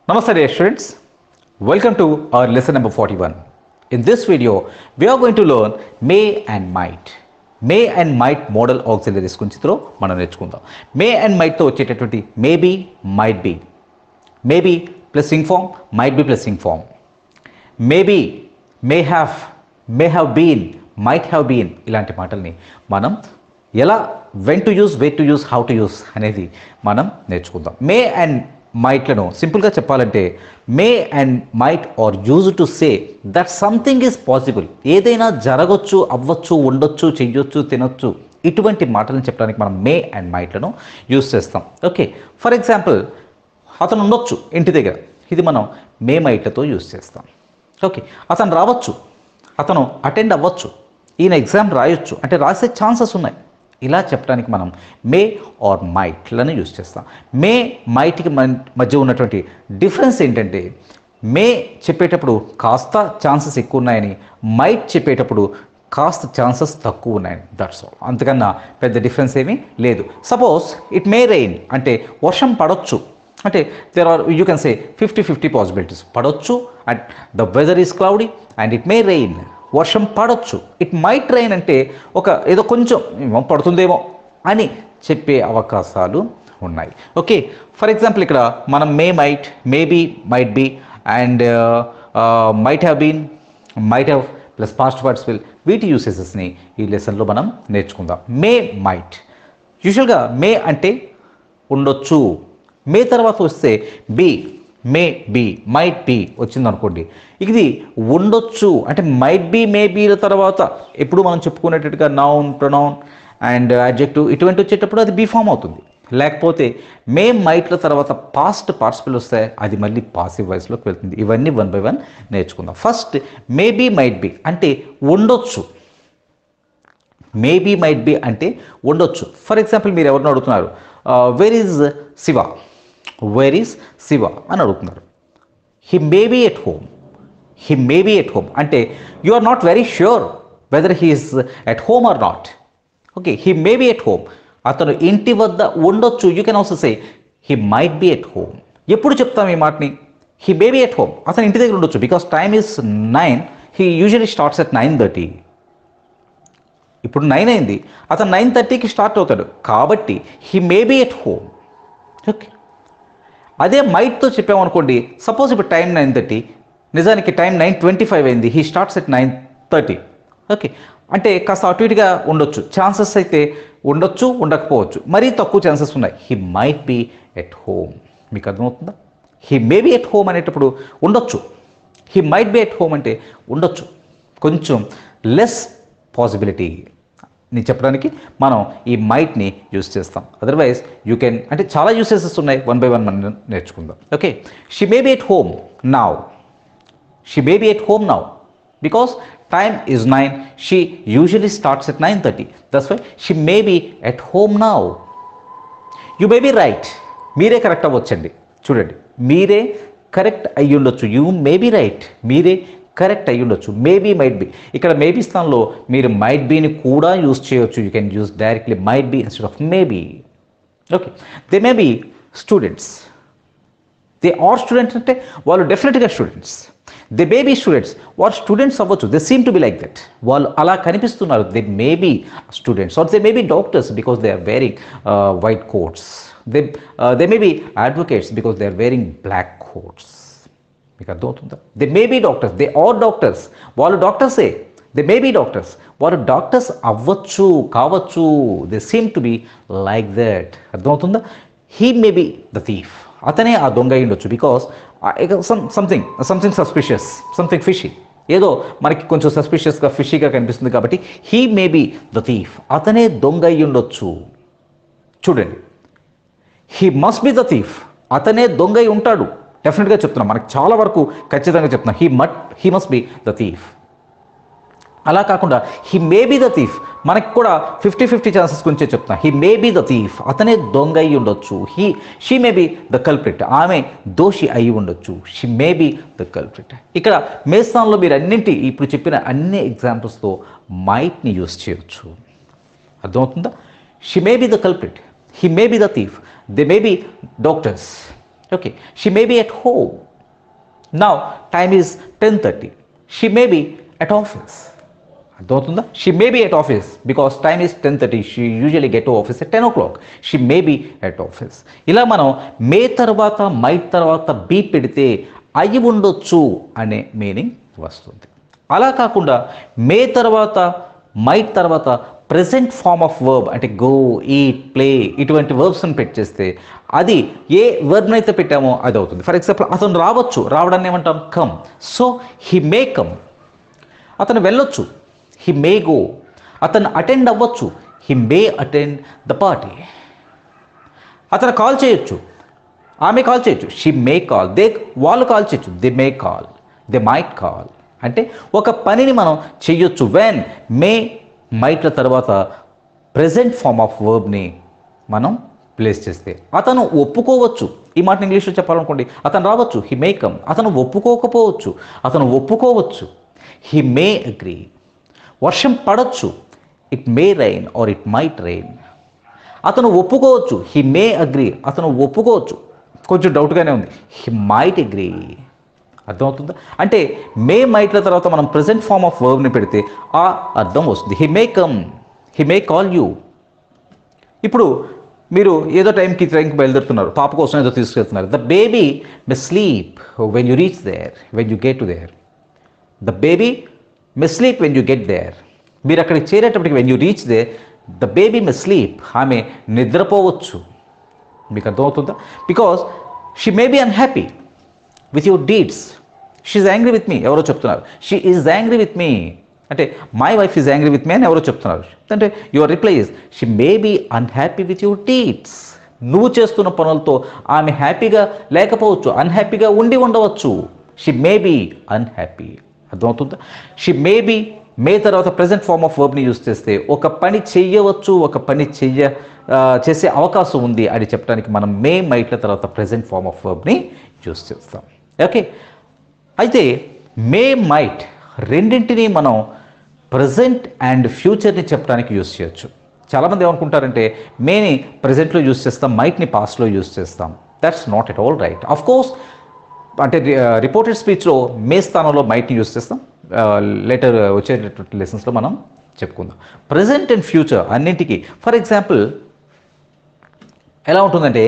Namaste dear students, welcome to our lesson number 41. In this video, we are going to learn may and might. May and might model auxiliaries గురించి మనం నేర్చుకుందాం. May and might తో వచ్చేటటువంటి maybe, might be. Maybe plus ing form, might be plus ing form. Maybe, may have been, might have been ఇలాంటి మాటల్ని మనం ఎలా when to use, where to use, how to use అనేది మనం నేర్చుకుందాం. May and మైట్లను సింపుల్గా చెప్పాలంటే may and might or use to say that something is possible. ఏదైనా జరగచ్చు, అవ్వచ్చు, ఉండొచ్చు, చెయ్యొచ్చు, తినొచ్చు, ఇటువంటి మాటలను చెప్పడానికి మనం మే అండ్ మైట్లను యూజ్ చేస్తాం. ఓకే, ఫర్ ఎగ్జాంపుల్ అతను ఉండొచ్చు ఇంటి దగ్గర, ఇది మనం మే మైట్లతో యూజ్ చేస్తాం. ఓకే, అతను రావచ్చు, అతను అటెండ్ అవ్వచ్చు, ఈయన ఎగ్జామ్ రాయొచ్చు, అంటే రాసే ఛాన్సెస్ ఉన్నాయి. ఇలా చెప్పడానికి మనం మే ఆర్ మైట్లను యూజ్ చేస్తాం. మే మైట్కి మధ్య ఉన్నటువంటి డిఫరెన్స్ ఏంటంటే మే చెప్పేటప్పుడు కాస్త ఛాన్సెస్ ఎక్కువ ఉన్నాయని, మైట్ చెప్పేటప్పుడు కాస్త ఛాన్సెస్ తక్కువ ఉన్నాయని. దట్స్ ఆల్, అంతకన్నా పెద్ద డిఫరెన్స్ ఏమీ లేదు. సపోజ్ ఇట్ మే రెయిన్ అంటే వర్షం పడవచ్చు, అంటే there are you can say 50-50 possibilities. పడవచ్చు and the weather is cloudy and it may rain, వర్షం పడవచ్చు. ఇట్ మైట్ రెయిన్ అంటే ఒక ఏదో కొంచెం పడుతుందేమో అని చెప్పే అవకాశాలు ఉన్నాయి. ఓకే, ఫర్ ఎగ్జాంపుల్ ఇక్కడ మనం may might, maybe, might be and might have been, might have plus past participle, వీటి యూసెసెస్ని ఈ లెసన్లో మనం నేర్చుకుందాం. మే మైట్, యూజువల్గా మే అంటే ఉండొచ్చు, మే తర్వాత వస్తే be, may be, might be వచ్చిందనుకోండి, ఇది ఉండొచ్చు అంటే మైట్ బీ, మే బీల తర్వాత ఎప్పుడు మనం చెప్పుకునేటట్టుగా నౌన్, ప్రొనౌన్ అండ్ అడ్జెక్టివ్ ఇటువంటి వచ్చేటప్పుడు అది బీ ఫామ్ అవుతుంది. లేకపోతే మే మైట్ల తర్వాత పాస్ట్ పార్టిసిపల్ వస్తాయి, అది మళ్ళీ పాసివ్ వాయిస్లోకి వెళ్తుంది. ఇవన్నీ 1 by 1 నేర్చుకుందాం. ఫస్ట్ మేబీ మైట్ బీ అంటే ఉండొచ్చు. మేబీ మైట్ బీ అంటే ఉండొచ్చు. ఫర్ ఎగ్జాంపుల్ మీరు ఎవరిని అడుగుతున్నారు, where is Shiva, where is Shiva అని అడుగుతున్నారు. He may be at home, he may be at home అంటే you are not very sure whether he is at home or not. Okay, he may be at home, అతను ఇంటి వద్ద ఉండొచ్చు. You can also say he might be at home. ఎప్పుడు చెప్తాం ఈ మాటని? He may be at home, అతను ఇంటి దగ్గర ఉండొచ్చు. Because time is 9, he usually starts at 9:30. ఇప్పుడు 9 అయింది, అతను 9:30కి స్టార్ట్ అవుతాడు, కాబట్టి he may be at home. Okay, అదే మైట్తో చెప్పామనుకోండి, సపోజ్ ఇప్పుడు టైం 9:30, నిజానికి టైం 9:25 అయింది, హీ స్టార్ట్స్ ఎట్ 9:30. ఓకే, అంటే కాస్త అటు ఇటుగా ఉండొచ్చు, ఛాన్సెస్ అయితే ఉండొచ్చు, ఉండకపోవచ్చు, మరీ తక్కువ ఛాన్సెస్ ఉన్నాయి. He might be at home. మీకు అర్థమవుతుందా? He may be at home అనేటప్పుడు ఉండొచ్చు, he might be at home అంటే ఉండొచ్చు, కొంచెం లెస్ పాసిబిలిటీ ని చెప్పడానికి మనం ఈ మైట్ని యూజ్ చేస్తాం. అదర్వైజ్ యూ కెన్, అంటే చాలా యూసెసెస్ ఉన్నాయి, 1 by 1 మనం నేర్చుకుందాం. Okay, she may be at home now, she may be at home now because time is 9, she usually starts at 9:30. That's why she may be at home now. You may be right, మీరే correct అవ్వచ్చండి. చూడండి, మీరే correct అయ్యి ఉండొచ్చు. You may be right, మీరే correct అయ్యి ఉండొచ్చు. Maybe, might be, ఇక్కడ మేబీ స్థానంలో మీరు మైట్ బీని కూడా యూజ్ చేయొచ్చు. You can use directly might be instead of maybe. Okay, they may be students, they are students అంటే వాళ్ళు డెఫినెట్గా students. They may be students, వాళ్ళు స్టూడెంట్స్ అవ్వచ్చు. They seem to be like that, వాళ్ళు అలా కనిపిస్తున్నారు. They may be students or they may be doctors because they are wearing white coats. They may be advocates because they are wearing black coats. మీకు అర్థమవుతుందా? They may be doctors, they are doctors, వాళ్ళు డాక్టర్సే. They may be doctors, వాళ్ళు doctors అవ్వచ్చు, కావచ్చు. They seem to be like that. అర్థమవుతుందా? He may be the thief, అతనే ఆ దొంగ అయి ఉండొచ్చు. Because something suspicious, something fishy, ఏదో మనకి కొంచెం సస్పిషియస్గా, ఫిషీగా కనిపిస్తుంది కాబట్టి he may be the thief, అతనే దొంగ అయి ఉండొచ్చు. చూడండి, he must be the thief, అతనే దొంగ అయి ఉంటాడు. డెఫినెట్గా చెప్తున్నాం, మనకు చాలా వరకు ఖచ్చితంగా చెప్తున్నాం he must be the thief. అలా కాకుండా he may be the thief, మనకి కూడా 50-50 ఛాన్సెస్ గురించే చెప్తున్నా. He may be the thief, అతనే దొంగ అయి ఉండొచ్చు. She may be the culprit, ఆమె దోషి అయి ఉండొచ్చు. She may be the culprit. ఇక్కడ మే స్థానంలో మీరు ఇప్పుడు చెప్పిన అన్ని ఎగ్జాంపుల్స్తో మైట్ని యూజ్ చేయొచ్చు. అర్థమవుతుందా? She may be the culprit, he may be the thief, they may be doctors, okay, she may be at home. Now time is 10:30. She may be at office. అర్థమవుతుందా? She may be at office because time is 10:30. She usually get to office at 10 o'clock. She may be at office. ఇలా మనం మే తర్వాత might తర్వాత be పెడితే అయి ఉండొచ్చు అనే meaning వస్తుంది. అలా కాకుండా మే తర్వాత మైట్ తర్వాత ప్రెజెంట్ ఫార్మ్ ఆఫ్ వర్బ్ అంటే గో, ఈట్, ప్లే ఇటువంటి వర్బ్స్ని పెట్టేస్తే అది ఏ వర్బ్ని అయితే పెట్టామో అది అవుతుంది. ఫర్ ఎగ్జాంపుల్ అతను రావచ్చు, రావడాన్ని ఏమంటాం? Come. So he may come. అతను వెళ్ళొచ్చు, హీ మే గో. అతను అటెండ్ అవ్వచ్చు, he may attend the party. అతను కాల్ చేయొచ్చు, ఆమె కాల్ చేయొచ్చు, షీ మే కాల్. వాళ్ళు కాల్ చేయొచ్చు, they may call, they might call. అంటే ఒక పనిని మనం చెయ్యొచ్చు. వెన్, మే, మైట్ల తర్వాత ప్రెజెంట్ ఫార్మ్ ఆఫ్ వర్బ్ని మనం ప్లేస్ చేస్తే అతను ఒప్పుకోవచ్చు. ఈ మాటను ఇంగ్లీష్లో చెప్పాలనుకోండి, అతను రావచ్చు, హీ మే కమ్. అతను ఒప్పుకోకపోవచ్చు, అతను ఒప్పుకోవచ్చు, హీ మే అగ్రీ. వర్షం పడవచ్చు, it may rain or it might rain. అతను ఒప్పుకోవచ్చు, హీ మే అగ్రీ. అతను ఒప్పుకోవచ్చు, కొంచెం డౌట్గానే ఉంది, హీ మైట్ అగ్రీ. అర్థమవుతుందా? అంటే మే మైట్ల తర్వాత మనం ప్రెజెంట్ ఫార్మ్ ఆఫ్ వర్బ్ని పెడితే ఆ అర్థం వస్తుంది. He may come, he may call you. ఇప్పుడు మీరు ఏదో టైంకి ట్రైన్కి బయలుదేరుతున్నారు, పాప కోసం ఏదో తీసుకెళ్తున్నారు. The baby may sleep when you reach there, when you get to there. The baby may sleep when you get there. మీరు అక్కడికి చేరేటప్పటికి when you reach there, the baby may sleep. ఆమె నిద్రపోవచ్చు. మీకు అర్థమవుతుందా? Because she may be unhappy with your deeds. She is angry with me. ఎవరో చెప్తున్నారు, she is angry with me అంటే my wife is angry with me అని ఎవరో చెప్తున్నారు. అంటే your reply is she may be unhappy with your deeds. నువ్వు చేస్తున్న పనులతో ఆమె హ్యాపీగా లేకపోవచ్చు, అన్హ్యాపీగా ఉండవచ్చు. She may be unhappy. అర్థమవుతుందా? షీ మే బీ మే తర్వాత ప్రెజెంట్ ఫార్మ్ ఆఫ్ వర్బ్ని యూజ్ చేస్తే ఒక పని చెయ్యవచ్చు, ఒక పని చేసే అవకాశం ఉంది అని చెప్పడానికి మనం మే మైట్ల తర్వాత ప్రెజెంట్ ఫార్మ్ ఆఫ్ వర్బ్ని యూజ్ చేస్తాం. ఓకే, అయితే మే మైట్ రెండింటినీ మనం ప్రజెంట్ అండ్ ఫ్యూచర్ని చెప్పడానికి యూజ్ చేయొచ్చు. చాలామంది ఏమనుకుంటారంటే మేని ప్రజెంట్లో యూజ్ చేస్తాం, మైట్ని పాస్ట్లో యూజ్ చేస్తాం. That's not at all right. Of course అంటే రిపోర్టెడ్ స్పీచ్లో మే స్థానంలో మైట్ని యూజ్ చేస్తాం. లేటర్ వచ్చేటటువంటి లెసన్స్లో మనం చెప్పుకుందాం. ప్రజెంట్ అండ్ ఫ్యూచర్ అన్నింటికి ఫర్ ఎగ్జాంపుల్ ఎలా ఉంటుందంటే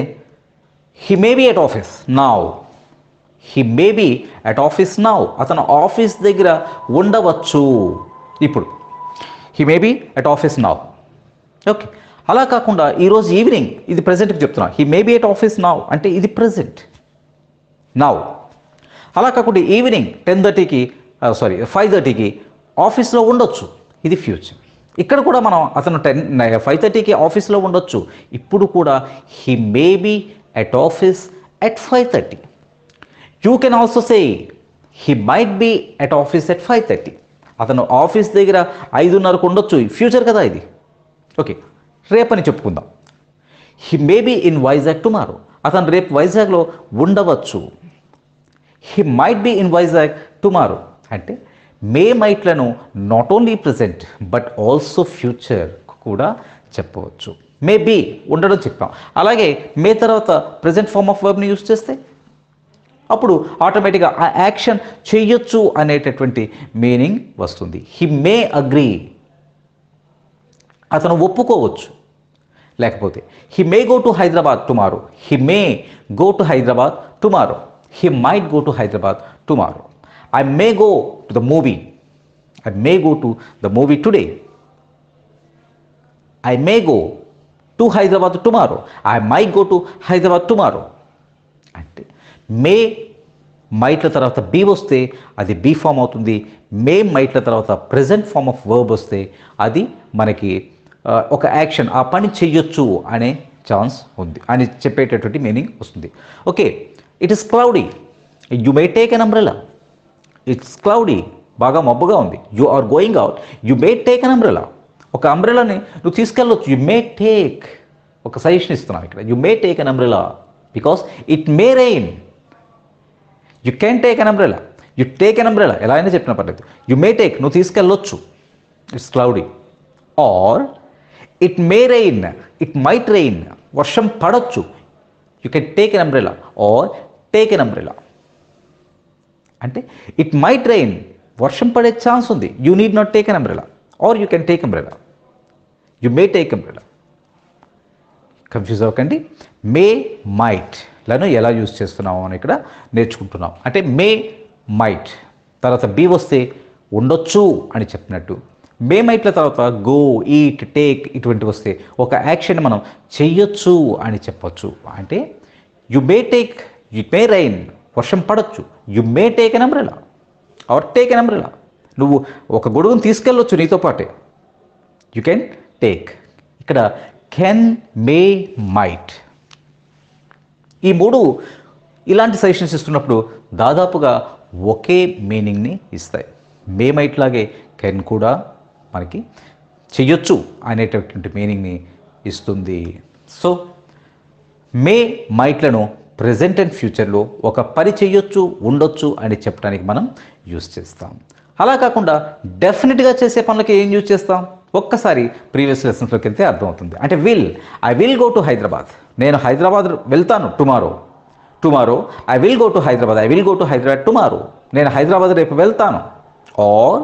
he may be at office now. He may be at office now. అతను ఆఫీస్ దగ్గర ఉండవచ్చు ఇప్పుడు. He may be at office now. Okay, అలా కాకుండా ఈరోజు ఈవినింగ్, ఇది ప్రజెంట్కి చెప్తున్నా, he may be at office now అంటే ఇది ప్రజెంట్ నౌ. అలా కాకుండా ఈవినింగ్ 5:30కి ఆఫీస్లో ఉండొచ్చు, ఇది ఫ్యూచర్. ఇక్కడ కూడా మనం అతను 5:30కి ఆఫీస్లో ఉండొచ్చు, ఇప్పుడు కూడా he may be at office at 5:30. You can also say he might be at office at 5:30. అతను ఆఫీస్ దగ్గర 5:30కు ఉండొచ్చు, ఫ్యూచర్ కదా ఇది. ఓకే, రేపని చెప్పుకుందాం. He may be in Vizag tomorrow. అతను రేపు వైజాగ్లో ఉండవచ్చు. He might be in Vizag tomorrow అంటే మే మైట్లను not only present but also future కూడా చెప్పవచ్చు. మే బీ ఉండడం చెప్పాం. అలాగే మే తర్వాత ప్రజెంట్ ఫార్మ్ ఆఫ్ వర్బ్ని యూజ్ చేస్తే అప్పుడు ఆటోమేటిక్గా ఆ యాక్షన్ చెయ్యొచ్చు అనేటటువంటి మీనింగ్ వస్తుంది. హీ మే అగ్రీ, అతను ఒప్పుకోవచ్చు. లేకపోతే he may go to Hyderabad tomorrow. He may go to Hyderabad tomorrow. He might go to Hyderabad tomorrow. I may go to the movie. I may go to the movie today. I may go to Hyderabad tomorrow. I might go to Hyderabad tomorrow. అంటే మే మైట్ల తర్వాత be వస్తే అది be form అవుతుంది. మే మైట్ల తర్వాత present form of verb వస్తే అది మనకి ఒక యాక్షన్, ఆ పని చెయ్యొచ్చు అనే ఛాన్స్ ఉంది అని చెప్పేటటువంటి మీనింగ్ వస్తుంది. Okay, it is cloudy. You may take an umbrella. It's cloudy, బాగా మబ్బుగా ఉంది. You are going out. You may take an umbrella. ఒక అంబ్రెలాని నువ్వు తీసుకెళ్ళవచ్చు. యు మే టేక్, ఒక సజెషన్ ఇస్తున్నాను ఇక్కడ. You may take an umbrella because it may rain. You can take an umbrella. You take an umbrella ఎలా అయినా చెప్పిన పర్లేదు. యు మే టేక్, నువ్వు తీసుకెళ్ళొచ్చు. It's cloudy. Or it may rain, it might rain, వర్షం పడవచ్చు. You can take an umbrella or take an umbrella. అంటే it might rain, వర్షం పడే ఛాన్స్ ఉంది, you need not take an umbrella or you can take umbrella, you may take umbrella. Confuse అవ్వకండి. May might లను ఎలా use చేస్తున్నాము అని ఇక్కడ నేర్చుకుంటున్నాం. అంటే మే మైట్ తర్వాత బీ వస్తే ఉండొచ్చు అని చెప్పినట్టు, మే మైట్ల తర్వాత గో, ఈట్, టేక్ ఇటువంటి వస్తే ఒక యాక్షన్ మనం చెయ్యొచ్చు అని చెప్పొచ్చు. అంటే you may take, you may rain, వర్షం పడవచ్చు, you may take an umbrella or take an umbrella. నువ్వు ఒక గొడుగును తీసుకెళ్ళొచ్చు నీతో పాటే, యు కెన్ టేక్. ఇక్కడ కెన్, మే, మైట్ ఈ మూడు ఇలాంటి సజెషన్స్ ఇస్తున్నప్పుడు దాదాపుగా ఒకే మీనింగ్ని ఇస్తాయి. మే మైట్ లాగే కెన్ కూడా మనకి చెయ్యొచ్చు అనేటటువంటి మీనింగ్ని ఇస్తుంది. సో మే మైట్లను ప్రజెంట్ అండ్ ఫ్యూచర్లో ఒక పని చెయ్యొచ్చు, ఉండొచ్చు అని చెప్పడానికి మనం యూజ్ చేస్తాం. అలా కాకుండా డెఫినెట్గా చేసే పనులకి ఏం యూజ్ చేస్తాం? ఒక్కసారి ప్రీవియస్ లెసన్స్లోకి వెళ్తే అర్థమవుతుంది. అంటే I will go to Hyderabad, నేను హైదరాబాద్ వెళ్తాను tomorrow I will go to Hyderabad, I will go to Hyderabad tomorrow, నేను హైదరాబాద్ రేపు వెళ్తాను. ఆర్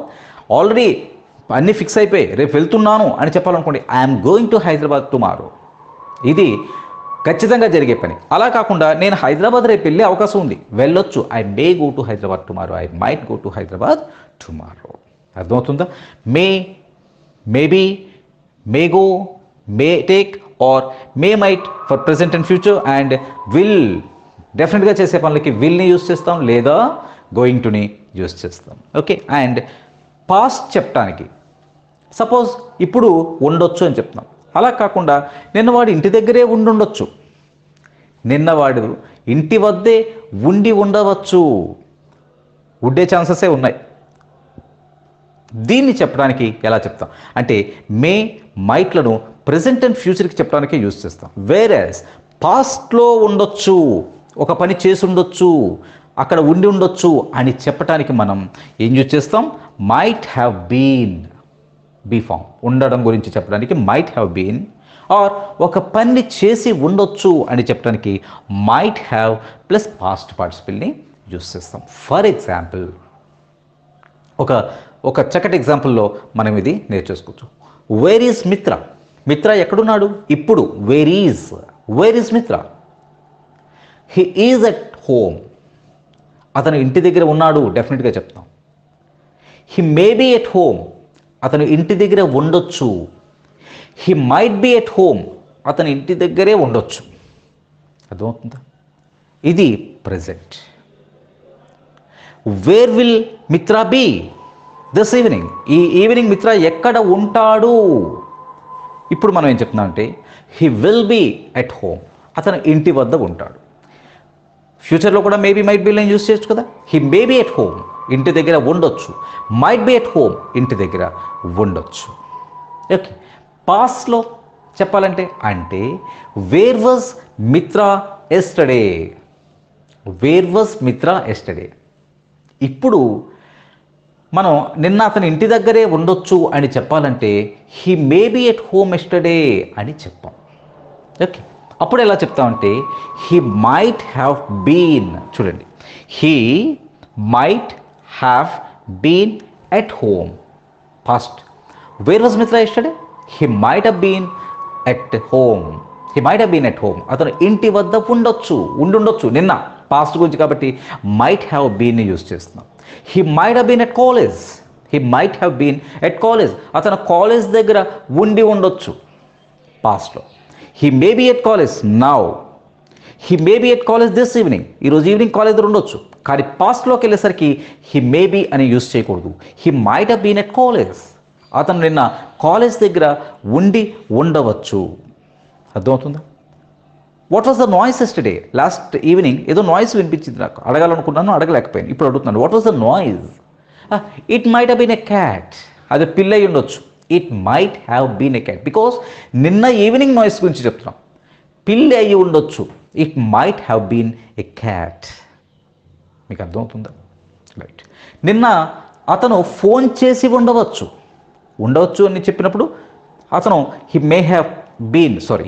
ఆల్రెడీ అన్నీ ఫిక్స్ అయిపోయి రేపు వెళ్తున్నాను అని చెప్పాలనుకోండి, I'm going to Hyderabad tomorrow. ఇది ఖచ్చితంగా జరిగే పని. అలా కాకుండా నేను హైదరాబాద్ రేపు వెళ్ళే అవకాశం ఉంది, వెళ్ళొచ్చు, I may go to Hyderabad tomorrow, I might go to Hyderabad tomorrow. అర్థమవుతుందా? Maybe, may go, may take or may might for present and future. And will డెఫినెట్గా చేసే పనులకి విల్ని యూజ్ చేస్తాం లేదా గోయింగ్ టుని యూజ్ చేస్తాం. ఓకే. అండ్ పాస్ట్ చెప్పడానికి సపోజ్ ఇప్పుడు ఉండొచ్చు అని చెప్తున్నాం. అలా కాకుండా నిన్నవాడు ఇంటి దగ్గరే ఉండొచ్చు, నిన్నవాడు ఇంటి వద్దే ఉండి ఉండవచ్చు, ఉండే ఛాన్సెసే ఉన్నాయి. దీన్ని చెప్పడానికి ఎలా చెప్తాం అంటే మే మైట్లను ప్రజెంట్ అండ్ ఫ్యూచర్కి చెప్పడానికి యూజ్ చేస్తాం. వేరేస్ పాస్ట్లో ఉండొచ్చు, ఒక పని చేసి ఉండొచ్చు, అక్కడ ఉండి ఉండొచ్చు అని చెప్పడానికి మనం ఏం యూజ్ చేస్తాం? Might have been, be form ఉండడం గురించి చెప్పడానికి మైట్ హ్యావ్ బీన్. ఆర్ ఒక పని చేసి ఉండొచ్చు అని చెప్పడానికి మైట్ హ్యావ్ ప్లస్ పాస్ట్ పార్టిసిపల్ని యూజ్ చేస్తాం. ఫర్ ఎగ్జాంపుల్ ఒక చక్కటి ఎగ్జాంపుల్లో మనం ఇది నేర్చేసుకోవచ్చు. వేర్ ఈజ్ మిత్ర? మిత్ర ఎక్కడున్నాడు? ఇప్పుడు. Where is Mitra? He is at home, అతను ఇంటి దగ్గర ఉన్నాడు, డెఫినెట్గా చెప్తాం. He may be at home, అతను ఇంటి దగ్గర ఉండొచ్చు. He might be at home, అతను ఇంటి దగ్గరే ఉండొచ్చు. అర్థమవుతుందా? ఇది present. Where will Mitra be this evening? ఈ ఈవినింగ్ మిత్ర ఎక్కడ ఉంటాడు? ఇప్పుడు మనం ఏం చెప్తున్నామంటే he will be at home, అతను ఇంటి వద్ద ఉంటాడు. ఫ్యూచర్లో కూడా maybe might be line use చేయొచ్చు కదా. He may be at home, ఇంటి దగ్గర ఉండొచ్చు. మైట్ బీ ఎట్ హోమ్, ఇంటి దగ్గర ఉండొచ్చు. ఓకే. పాస్ట్లో చెప్పాలంటే అంటే where was Mitra yesterday? Where was Mitra yesterday? ఇప్పుడు మనం నిన్న అతని ఇంటి దగ్గరే ఉండొచ్చు అని చెప్పాలంటే he may be at home yesterday అని చెప్పాం. ఓకే. అప్పుడు ఎలా చెప్తామంటే హీ మైట్ హ్యావ్ బీన్. చూడండి, he might have been at home. First where was Mitra yesterday? He might have been at home. He might have been at home, అతను ఇంటి వద్ద ఉండుండొచ్చు నిన్న. పాస్ట్ గురించి కాబట్టి మైట్ హ్యావ్ బీన్ని యూజ్ చేస్తున్నాం. He might have been at college. He might have been at college, అతను కాలేజ్ దగ్గర ఉండి ఉండొచ్చు పాస్ట్లో. He may be at college now. He may be at college this evening, ఈరోజు ఈవినింగ్ కాలేజ్ దగ్గర ఉండొచ్చు. కానీ పాస్ట్లోకి వెళ్ళేసరికి హీ మే బీ అని యూజ్ చేయకూడదు. He might have been at college, అతను నిన్న కాలేజ్ దగ్గర ఉండి ఉండవచ్చు. అర్థమవుతుందా? What was the noise yesterday? Last evening ఏదో నాయిస్ వినిపించింది, నాకు అడగాలనుకున్నాను, అడగలేకపోయాను, ఇప్పుడు అడుగుతున్నాను. What was the noise? It might have been a cat. అది పిల్ల అయి ఉండొచ్చు. It might have been a cat, because నిన్న ఈవినింగ్ నాయిస్ గురించి చెప్తున్నాం. పిల్ల అయ్యి ఉండొచ్చు. It might have been a cat. మీకు అర్థమవుతుందా? రైట్. నిన్న అతను ఫోన్ చేసి ఉండవచ్చు అని చెప్పినప్పుడు అతను he may have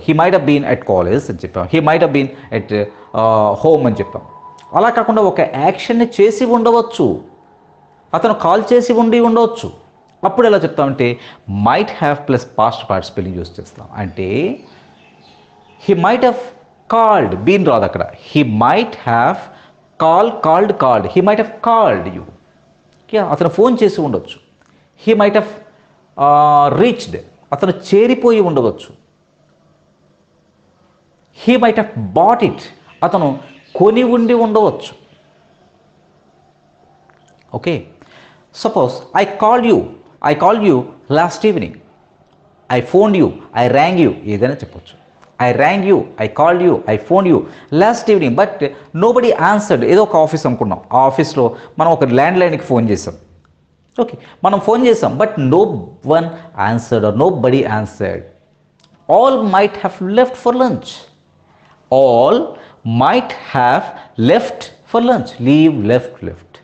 he might have been at college అని చెప్పాం, he might have been at home అని చెప్పాం. అలా కాకుండా ఒక యాక్షన్ని చేసి ఉండవచ్చు, అతను కాల్ చేసి ఉండవచ్చు. అప్పుడు ఎలా చెప్తామంటే might have plus past participle use చేస్తాం. అంటే he might have called, been రాదు అక్కడ, he might have called, he might have called you. అతను ఫోన్ చేసి ఉండొచ్చు. హీ మైట్ హ్యావ్ రీచ్డ్, అతను చేరిపోయి ఉండవచ్చు. He might have bought it, అతను కొని ఉండవచ్చు. Okay, suppose I called you last evening, I phoned you, I rang you, ఏదైనా చెప్పొచ్చు. I rang you, I called you, I phone you last evening, but nobody answered. ఏదో ఒక office అనుకున్నాం, ఆ ఆఫీస్లో మనం ఒక ల్యాండ్లైన్కి ఫోన్ చేసాం. ఓకే, మనం ఫోన్ చేసాం, but no one answered or nobody answered. All might have left for lunch. All might have left for lunch. Leave, left.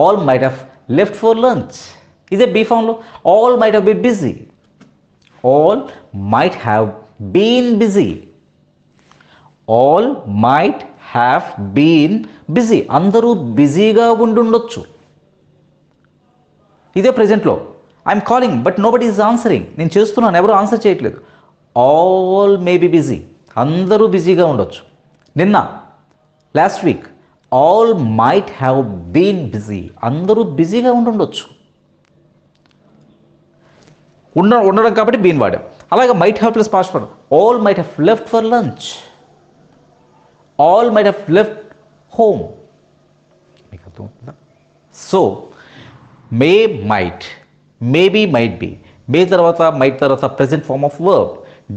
All might have left for lunch. ఇదే be ఫామ్లో all might have been busy. All might have been busy. All might have been busy. అందరూ బిజీగా ఉండొచ్చు. ఇదే ప్రజెంట్లో I'm calling but nobody is answering. నేను చేస్తున్నాను, ఎవరు ఆన్సర్ చేయట్లేదు. All may be busy. అందరూ బిజీగా ఉండొచ్చు. నిన్న, last week, all might have been busy. అందరూ బిజీగా ఉండొచ్చు. ఉండడం కాబట్టి బీన్ వాడాం. అలాగే might have plus past for. All might have left for lunch. All might have left home. మీకు అర్థమవుతుందా? So may, might, maybe, might be. May తర్వాత మైట్ తర్వాత present form of verb.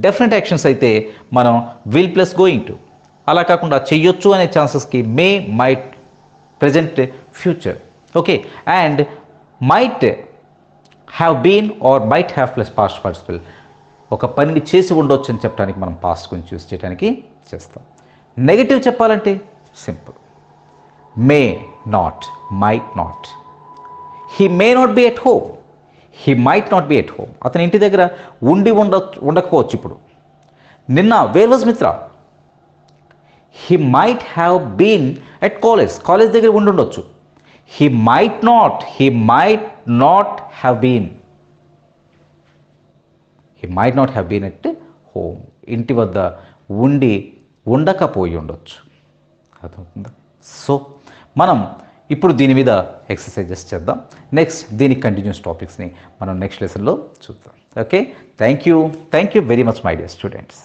Definite actions అయితే మనం will plus going to. అలా కాకుండా చెయ్యొచ్చు అనే ఛాన్సెస్కి may, might, present, future. Okay, and might have been or might have plus past participle. ఒక పనిని చేసి ఉండొచ్చు అని చెప్పడానికి మనం పాస్ట్ గురించి యూస్ చేయడానికి చేస్తాం. నెగటివ్ చెప్పాలంటే simple, may not, might not. He may not be at home, he might not be at home. అతని ఇంటి దగ్గర ఉండకపోవచ్చు ఇప్పుడు. నిన్న where was Mitra, he might have been at college దగ్గర ఉండొచ్చు. He might not have been, he might not have been at home. ఇంటి వద్ద ఉండకపోయి ఉండొచ్చు. అర్థమవుతుందా? సో మనం ఇప్పుడు దీని మీద ఎక్సర్సైజెస్ చేద్దాం. నెక్స్ట్ దీనికి కంటిన్యూస్ టాపిక్స్ని మనం నెక్స్ట్ లెసన్లో చూద్దాం. Okay, thank you very much my dear students.